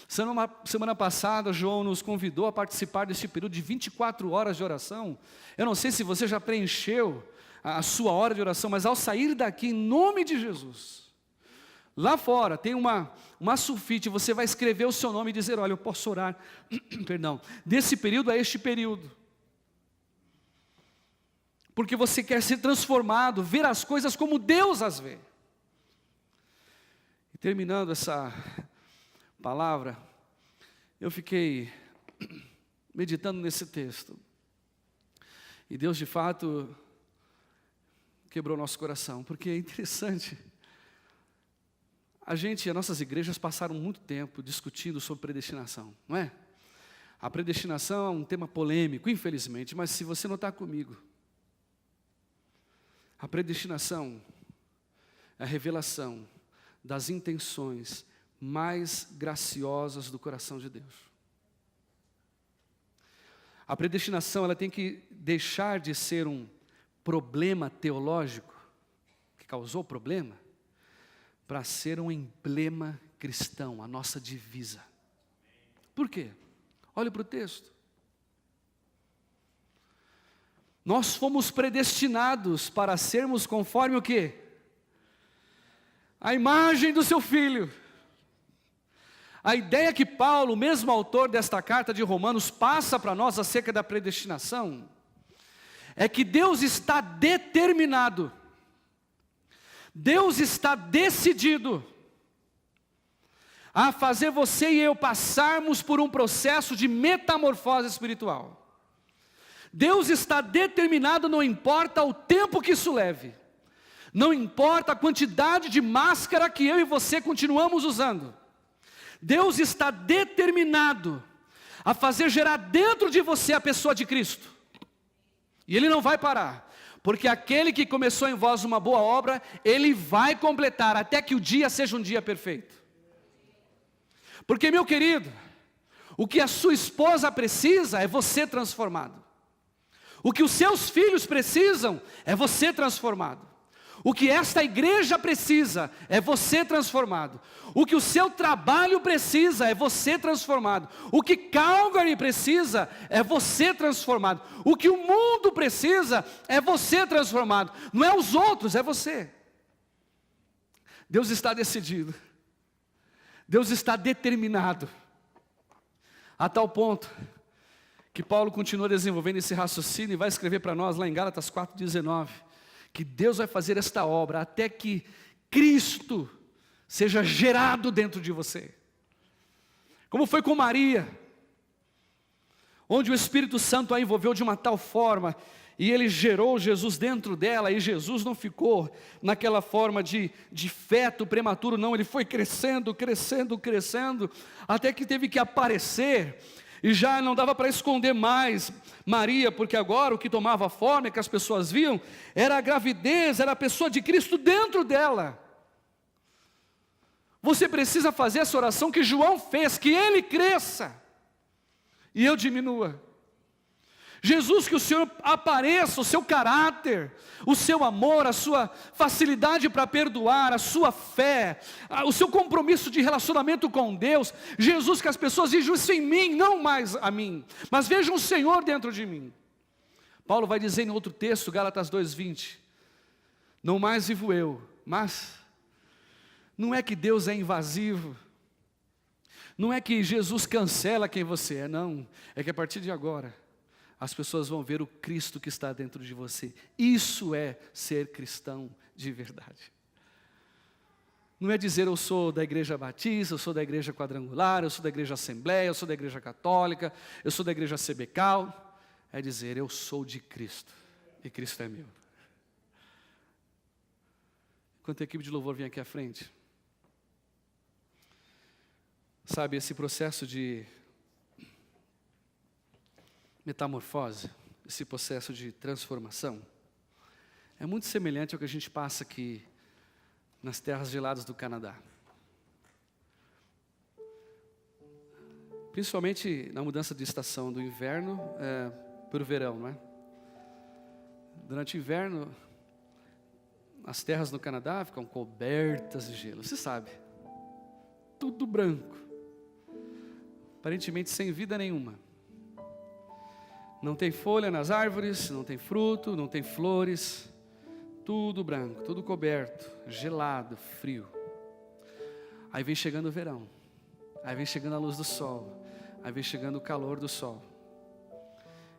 Semana passada, João nos convidou a participar desse período de 24 horas de oração. Eu não sei se você já preencheu a sua hora de oração, mas ao sair daqui, em nome de Jesus, lá fora tem uma sulfite, você vai escrever o seu nome e dizer, olha, eu posso orar, perdão, desse período a este período. Porque você quer ser transformado, ver as coisas como Deus as vê. E terminando essa palavra, eu fiquei meditando nesse texto. E Deus, de fato, quebrou nosso coração, porque é interessante. As nossas igrejas passaram muito tempo discutindo sobre predestinação, não é? A predestinação é um tema polêmico, infelizmente, mas se você não está comigo, a predestinação é a revelação das intenções mais graciosas do coração de Deus. A predestinação, ela tem que deixar de ser um problema teológico, que causou problema, para ser um emblema cristão, a nossa divisa. Por quê? Olha para o texto. Nós fomos predestinados para sermos conforme o quê? A imagem do seu Filho. A ideia que Paulo, mesmo autor desta carta de Romanos, passa para nós acerca da predestinação, é que Deus está determinado, Deus está decidido a fazer você e eu passarmos por um processo de metamorfose espiritual. Deus está determinado, não importa o tempo que isso leve, não importa a quantidade de máscara que eu e você continuamos usando. Deus está determinado a fazer gerar dentro de você a pessoa de Cristo. E Ele não vai parar, porque aquele que começou em vós uma boa obra, Ele vai completar, até que o dia seja um dia perfeito. Porque, meu querido, o que a sua esposa precisa é você transformado. O que os seus filhos precisam é você transformado. O que esta igreja precisa é você transformado. O que o seu trabalho precisa é você transformado. O que Calgary precisa é você transformado. O que o mundo precisa é você transformado. Não é os outros, é você. Deus está decidido. Deus está determinado. A tal ponto que Paulo continua desenvolvendo esse raciocínio e vai escrever para nós lá em Gálatas 4,19. Que Deus vai fazer esta obra até que Cristo seja gerado dentro de você. Como foi com Maria, onde o Espírito Santo a envolveu de uma tal forma, e Ele gerou Jesus dentro dela, e Jesus não ficou naquela forma de feto prematuro, não, Ele foi crescendo, crescendo, crescendo, até que teve que aparecer. E já não dava para esconder mais Maria, porque agora o que tomava forma, que as pessoas viam, era a gravidez, era a pessoa de Cristo dentro dela. Você precisa fazer essa oração que João fez, que ele cresça e eu diminua. Jesus, que o Senhor apareça, o seu caráter, o seu amor, a sua facilidade para perdoar, a sua fé, o seu compromisso de relacionamento com Deus. Jesus, que as pessoas vejam isso em mim, não mais a mim, mas vejam o Senhor dentro de mim. Paulo vai dizer em outro texto, Gálatas 2,20, não mais vivo eu, mas não é que Deus é invasivo, não é que Jesus cancela quem você é, não, é que a partir de agora, as pessoas vão ver o Cristo que está dentro de você. Isso é ser cristão de verdade. Não é dizer eu sou da igreja batista, eu sou da igreja quadrangular, eu sou da igreja assembleia, eu sou da igreja católica, eu sou da igreja sebecal. é dizer: eu sou de Cristo e Cristo é meu. Enquanto a equipe de louvor vem aqui à frente, sabe, esse processo de metamorfose, esse processo de transformação, é muito semelhante ao que a gente passa aqui nas terras geladas do Canadá. Principalmente na mudança de estação do inverno para o verão, não é? Durante o inverno, as terras no Canadá ficam cobertas de gelo, você sabe, tudo branco, aparentemente sem vida nenhuma. Não tem folha nas árvores, não tem fruto, não tem flores, tudo branco, tudo coberto, gelado, frio. Aí vem chegando o verão, aí vem chegando a luz do sol, aí vem chegando o calor do sol.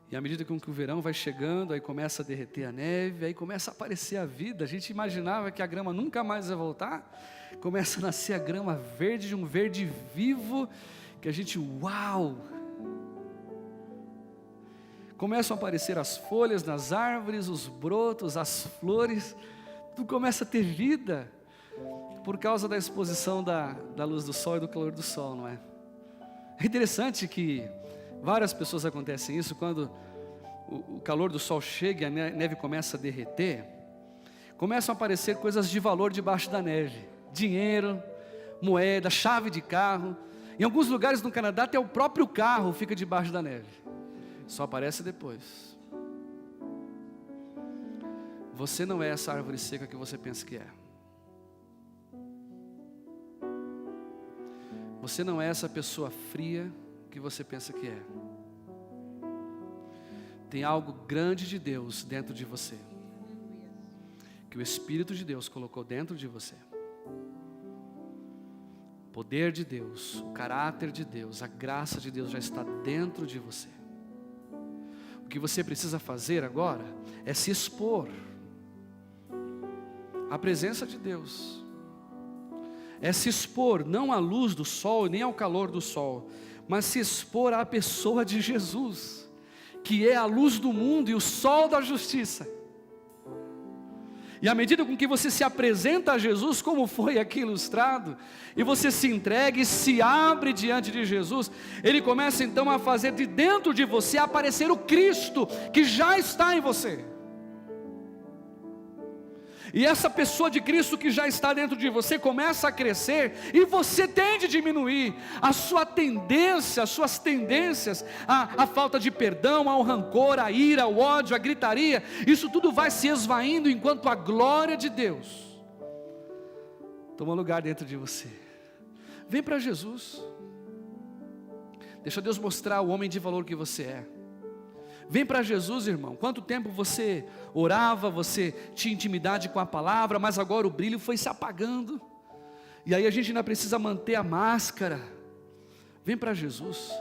E à medida que o verão vai chegando, aí começa a derreter a neve, aí começa a aparecer a vida. A gente imaginava que a grama nunca mais ia voltar, começa a nascer a grama verde, de um verde vivo, que a gente, uau! Começam a aparecer as folhas nas árvores, os brotos, as flores, tudo começa a ter vida, por causa da exposição da luz do sol e do calor do sol, não é? É interessante que várias pessoas acontecem isso, quando o calor do sol chega e a neve começa a derreter, começam a aparecer coisas de valor debaixo da neve, dinheiro, moeda, chave de carro. Em alguns lugares no Canadá até o próprio carro fica debaixo da neve, só aparece depois. Você não é essa árvore seca que você pensa que é. Você não é essa pessoa fria que você pensa que é. Tem algo grande de Deus dentro de você, que o Espírito de Deus colocou dentro de você. O poder de Deus, o caráter de Deus, a graça de Deus já está dentro de você. O que você precisa fazer agora é se expor à presença de Deus. É se expor não à luz do sol, nem ao calor do sol, mas se expor à pessoa de Jesus, que é a luz do mundo e o sol da justiça. E à medida com que você se apresenta a Jesus, como foi aqui ilustrado, e você se entrega e se abre diante de Jesus, Ele começa então a fazer de dentro de você aparecer o Cristo, que já está em você. E essa pessoa de Cristo que já está dentro de você começa a crescer, e você tende a diminuir a sua tendência, as suas tendências, a falta de perdão, ao rancor, a ira, ao ódio, a gritaria. Isso tudo vai se esvaindo, enquanto a glória de Deus toma lugar dentro de você. Vem para Jesus, deixa Deus mostrar o homem de valor que você é. Vem para Jesus, irmão. Quanto tempo você orava, você tinha intimidade com a palavra, mas agora o brilho foi se apagando, e aí a gente ainda precisa manter a máscara. Vem para Jesus,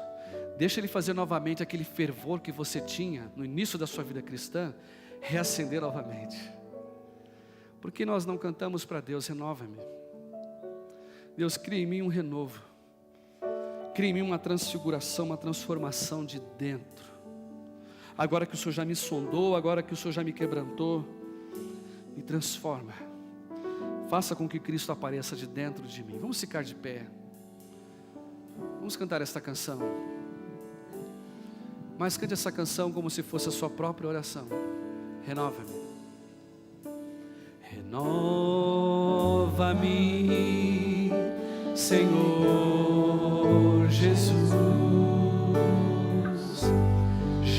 deixa Ele fazer novamente aquele fervor que você tinha no início da sua vida cristã, reacender novamente. Por que nós não cantamos para Deus: renova-me? Deus, cria em mim um renovo, cria em mim uma transfiguração, uma transformação de dentro. Agora que o Senhor já me sondou, agora que o Senhor já me quebrantou, me transforma. Faça com que Cristo apareça de dentro de mim. Vamos ficar de pé. Vamos cantar esta canção. Mas cante essa canção como se fosse a sua própria oração. Renova-me. Renova-me, Senhor Jesus.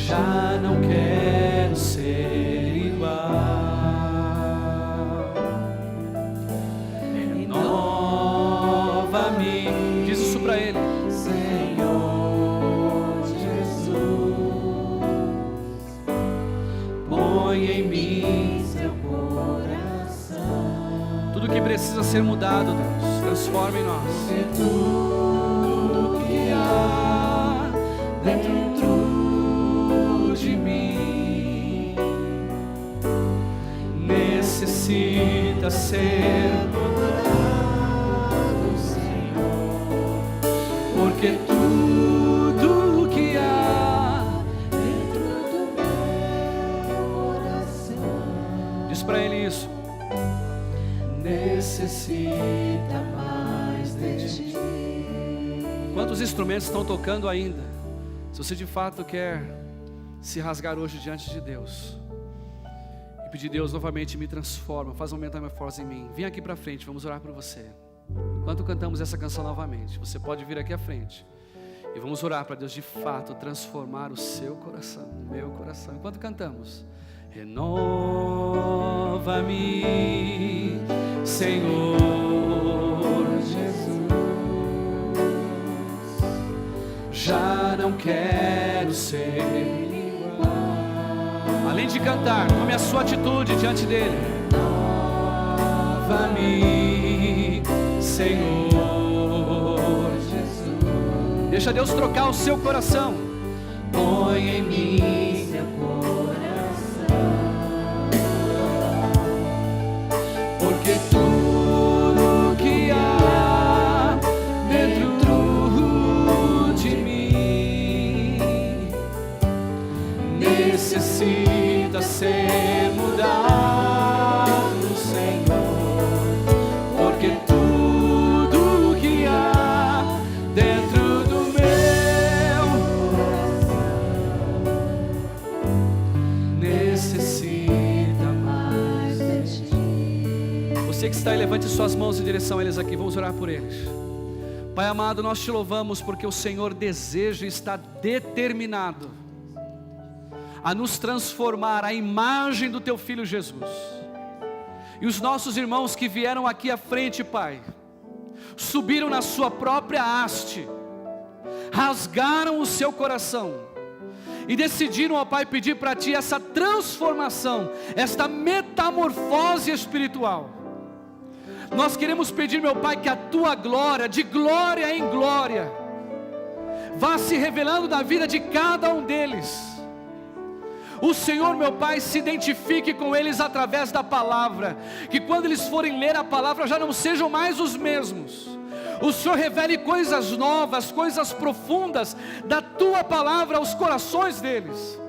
Já não quero ser igual. Renova-me. Diz isso para Ele. Senhor Jesus, põe em mim seu coração. Tudo que precisa ser mudado, Deus, transforma em nós. E tudo que há dentro de mim necessita ser mudado, Senhor, porque tudo que há dentro do necessita mais de ti. Quantos instrumentos estão tocando ainda? Se você de fato quer se rasgar hoje diante de Deus e pedir: Deus, novamente me transforma, faz aumentar minha força em mim, vem aqui para frente, vamos orar por você. Enquanto cantamos essa canção novamente, você pode vir aqui à frente e vamos orar para Deus de fato transformar o seu coração, o meu coração. Enquanto cantamos: renova-me, Senhor Jesus. Já não quero ser igual. Além de cantar, tome a sua atitude diante dele. Renova-me, Senhor Jesus. Deixa Deus trocar o seu coração. Põe em mim seu coração, porque tudo que há dentro de mim necessita ser mudado, Senhor, porque tudo que há dentro do meu coração necessita mais de ti. Você que está aí, levante suas mãos em direção a eles aqui, vamos orar por eles. Pai amado, nós te louvamos porque o Senhor deseja e está determinado a nos transformar à imagem do Teu Filho Jesus. E os nossos irmãos que vieram aqui à frente, Pai, subiram na sua própria haste, rasgaram o seu coração e decidiram, ó Pai, pedir para Ti essa transformação, esta metamorfose espiritual. Nós queremos pedir, meu Pai, que a Tua glória, de glória em glória, vá se revelando na vida de cada um deles. O Senhor, meu Pai, se identifique com eles através da palavra, que quando eles forem ler a palavra já não sejam mais os mesmos. O Senhor revele coisas novas, coisas profundas da Tua palavra aos corações deles.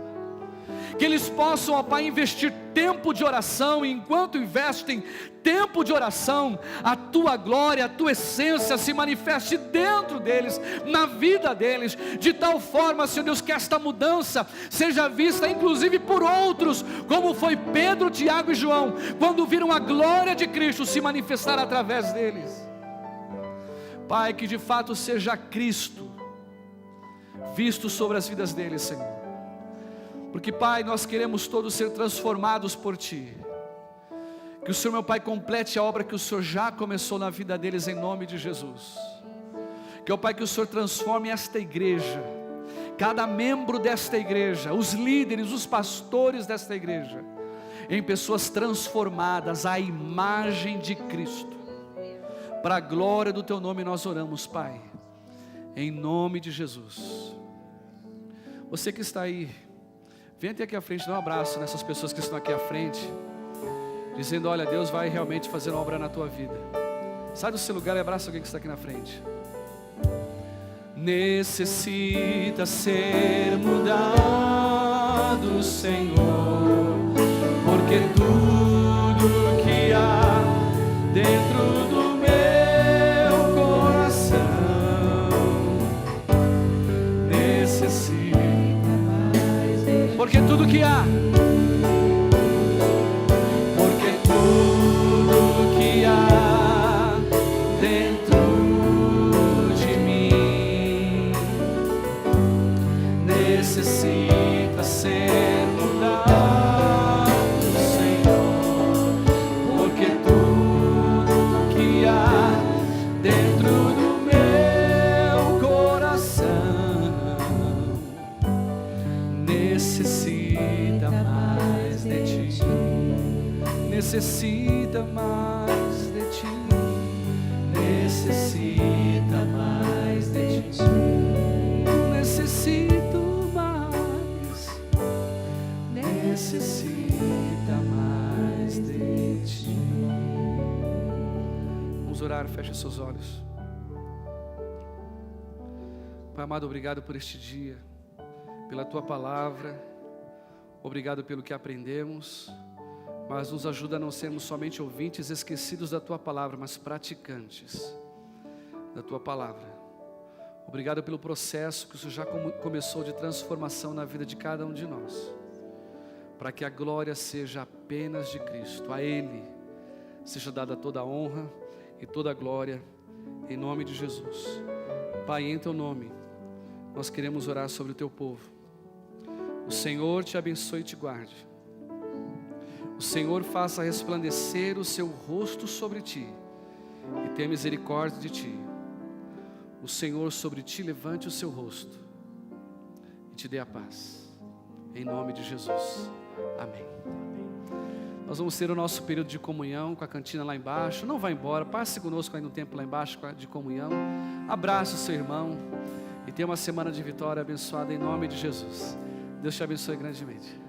Que eles possam, ó Pai, investir tempo de oração, e enquanto investem tempo de oração, a Tua glória, a Tua essência se manifeste dentro deles, na vida deles, de tal forma, Senhor Deus, que esta mudança seja vista inclusive por outros, como foi Pedro, Tiago e João, quando viram a glória de Cristo se manifestar através deles. Pai, que de fato seja Cristo visto sobre as vidas deles, Senhor. Porque, Pai, nós queremos todos ser transformados por Ti. Que o Senhor, meu Pai, complete a obra que o Senhor já começou na vida deles, em nome de Jesus. Que, ó Pai, que o Senhor transforme esta igreja, cada membro desta igreja, os líderes, os pastores desta igreja, em pessoas transformadas à imagem de Cristo. Para a glória do Teu nome nós oramos, Pai, em nome de Jesus. Você que está aí, vem até aqui à frente, dá um abraço nessas pessoas que estão aqui à frente, dizendo: olha, Deus vai realmente fazer uma obra na tua vida. Sai do seu lugar e abraça alguém que está aqui na frente. Necessita ser mudado, Senhor, porque tudo que há dentro do meu coração necessita. Porque tudo que há, porque tudo que há dentro de mim necessita ser mudado, Senhor. Porque tudo que há dentro do meu coração necessita mais de Ti, necessita mais de Ti, necessita mais de Ti, necessito mais, necessita mais de Ti. Vamos orar, feche seus olhos. Pai amado, obrigado por este dia, pela Tua palavra, obrigado pelo que aprendemos, mas nos ajuda a não sermos somente ouvintes esquecidos da Tua palavra, mas praticantes da Tua palavra. Obrigado pelo processo que o Senhor já começou de transformação na vida de cada um de nós, para que a glória seja apenas de Cristo. A Ele seja dada toda a honra e toda a glória, em nome de Jesus. Pai, em Teu nome, nós queremos orar sobre o Teu povo. O Senhor te abençoe e te guarde. O Senhor faça resplandecer o seu rosto sobre ti e tenha misericórdia de ti. O Senhor sobre ti levante o seu rosto e te dê a paz. Em nome de Jesus. Amém. Nós vamos ter o nosso período de comunhão com a cantina lá embaixo. Não vá embora, passe conosco aí no tempo lá embaixo de comunhão. Abrace o seu irmão e tenha uma semana de vitória abençoada em nome de Jesus. Deus te abençoe grandemente.